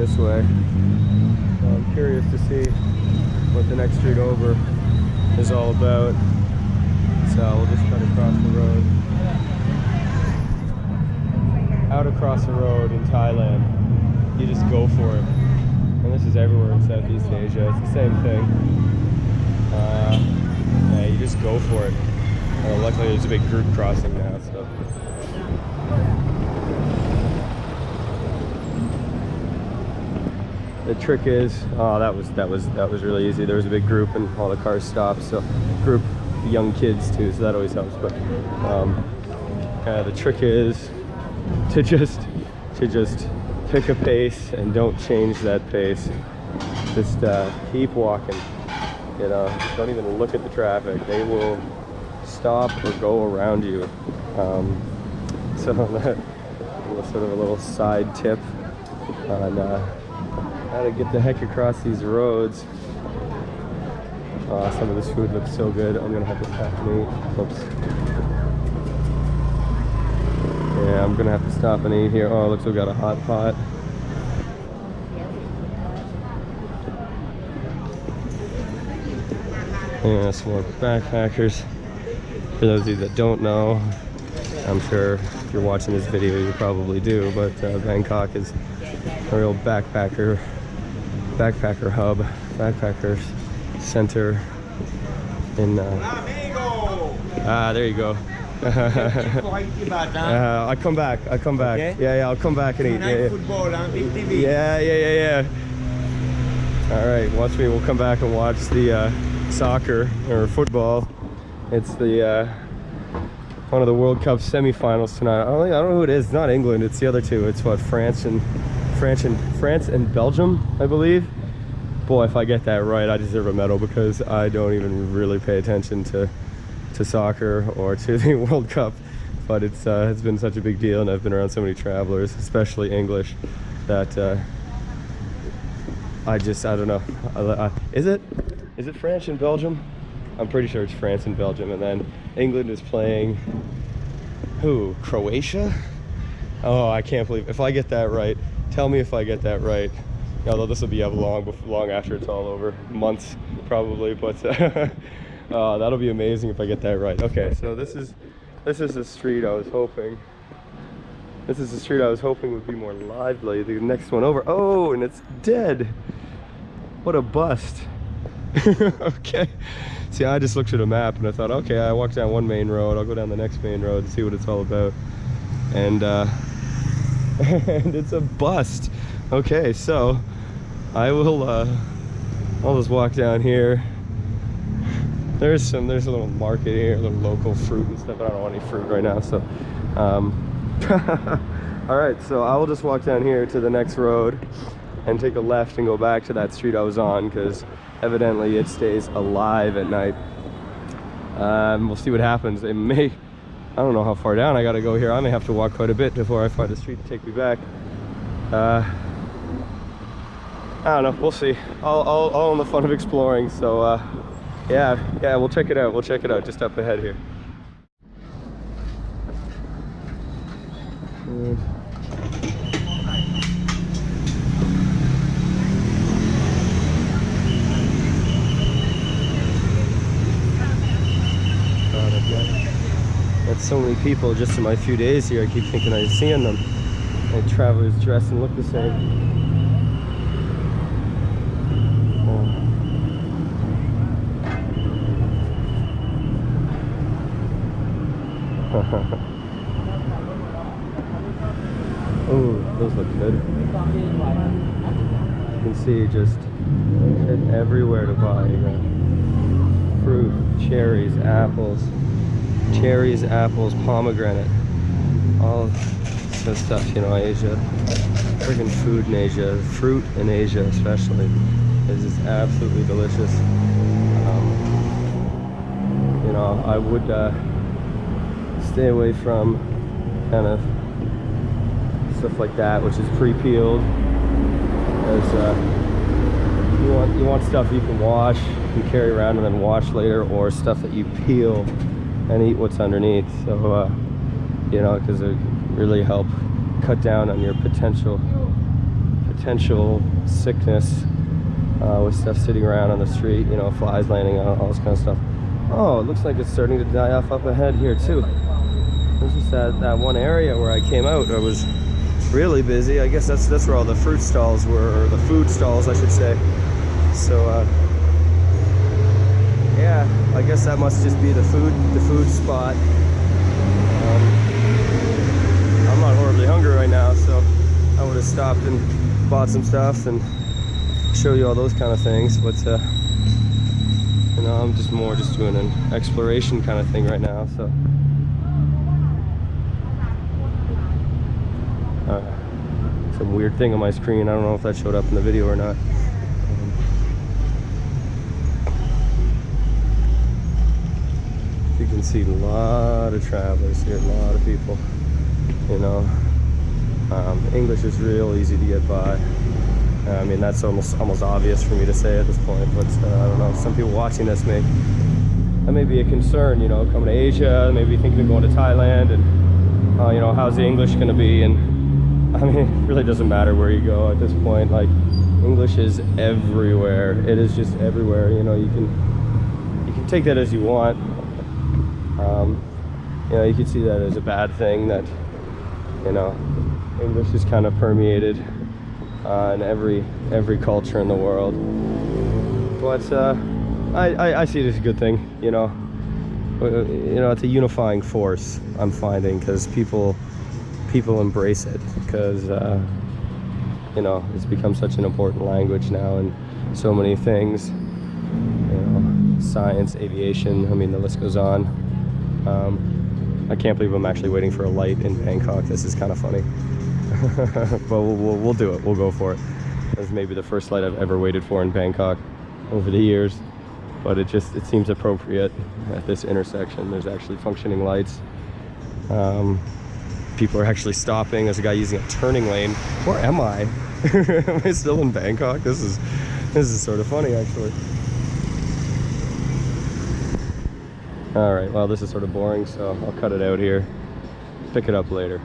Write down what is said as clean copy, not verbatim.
this way. So I'm curious to see what the next street over is all about. So we'll just cut across the road. Out across the road in Thailand, you just go for it. And this is everywhere in Southeast Asia. It's the same thing. Yeah, you just go for it. Luckily, there's a big group crossing now, so. The trick is, oh, that was really easy. There was a big group and all the cars stopped. So, group, young kids too. So that always helps. But the trick is to just pick a pace and don't change that pace. Just keep walking. You know, don't even look at the traffic. They will stop or go around you. So that was sort of a little side tip on how to get the heck across these roads. Some of this food looks so good. I'm gonna have to stop and eat. Oops. Yeah, I'm gonna have to stop and eat here. Oh, looks like we got a hot pot. Yeah, some more backpackers. For those of you that don't know, I'm sure if you're watching this video, you probably do, but Bangkok is a real backpacker hub, backpackers center in there you go. I come back. Okay. Yeah, I'll come back and eat. Yeah. All right, watch me. We'll come back and watch the soccer or football. It's the one of the World Cup semifinals tonight. I don't know who it is. It's not England. It's the other two. It's what, France and Belgium, I believe. Boy, if I get that right, I deserve a medal because I don't even really pay attention to soccer or to the World Cup. But it's been such a big deal, and I've been around so many travelers, especially English, that I don't know. Is it France and Belgium? I'm pretty sure it's France and Belgium, and then England is playing who? Croatia? Oh, I can't believe if I get that right. Tell me if I get that right. Although this will be up long after it's all over, months probably, but that'll be amazing if I get that right. Okay, so this is the street I was hoping. This is the street I was hoping would be more lively. The next one over. Oh, and it's dead. What a bust. Okay. See, I just looked at a map and I thought, okay, I walked down one main road, I'll go down the next main road and see what it's all about. And and it's a bust. Okay, so I will I'll just walk down here. There's a little market here, a little local fruit and stuff. I don't want any fruit right now, so all right, so I will just walk down here to the next road and take a left and go back to that street I was on, because evidently it stays alive at night. We'll see what happens. It may, I don't know how far down I gotta go here. I may have to walk quite a bit before I find a street to take me back. I don't know, we'll see. All on the fun of exploring. So yeah, we'll check it out. We'll check it out just up ahead here. That's so many people just in my few days here. I keep thinking I'm seeing them. And travelers dress and look the same. Oh, those look good. You can see just everywhere to buy. You got fruit, cherries, apples, pomegranate, all this stuff. You know, Asia, friggin' food in Asia, fruit in Asia especially, is just absolutely delicious. You know, I would stay away from kind of stuff like that, which is pre-peeled, because you want stuff you can wash and carry around and then wash later, or stuff that you peel and eat what's underneath. So you know, because it really help cut down on your potential potential sickness with stuff sitting around on the street, you know, flies landing on all this kind of stuff. Oh, it looks like it's starting to die off up ahead here too. This is that one area where I came out. I was really busy. I guess that's where all the fruit stalls were, or the food stalls, I should say. So yeah, I guess that must just be the food spot. I'm not horribly hungry right now, so I would have stopped and bought some stuff and show you all those kind of things, but you know, I'm just doing an exploration kind of thing right now. So some weird thing on my screen, I don't know if that showed up in the video or not. You can see a lot of travelers here, a lot of people, you know. English is real easy to get by. I mean, that's almost obvious for me to say at this point, but I don't know, some people watching this that may be a concern, you know, coming to Asia, maybe thinking of going to Thailand, and you know, how's the English going to be? And I mean, it really doesn't matter where you go at this point. Like, English is everywhere. It is just everywhere. You know, you can take that as you want. You know, you can see that as a bad thing, that, you know, English is kind of permeated in every culture in the world. But I see it as a good thing. You know, it's a unifying force, I'm finding, because people embrace it, because you know, it's become such an important language now in so many things. You know, science, aviation, I mean, the list goes on. I can't believe I'm actually waiting for a light in Bangkok. This is kind of funny. But we'll do it. We'll go for it. This is maybe the first light I've ever waited for in Bangkok over the years, but it seems appropriate at this intersection. There's actually functioning lights. People are actually stopping. There's a guy using a turning lane. Where am I? Am I still in Bangkok? This is sort of funny, actually. All right, well, this is sort of boring, so I'll cut it out here. Pick it up later.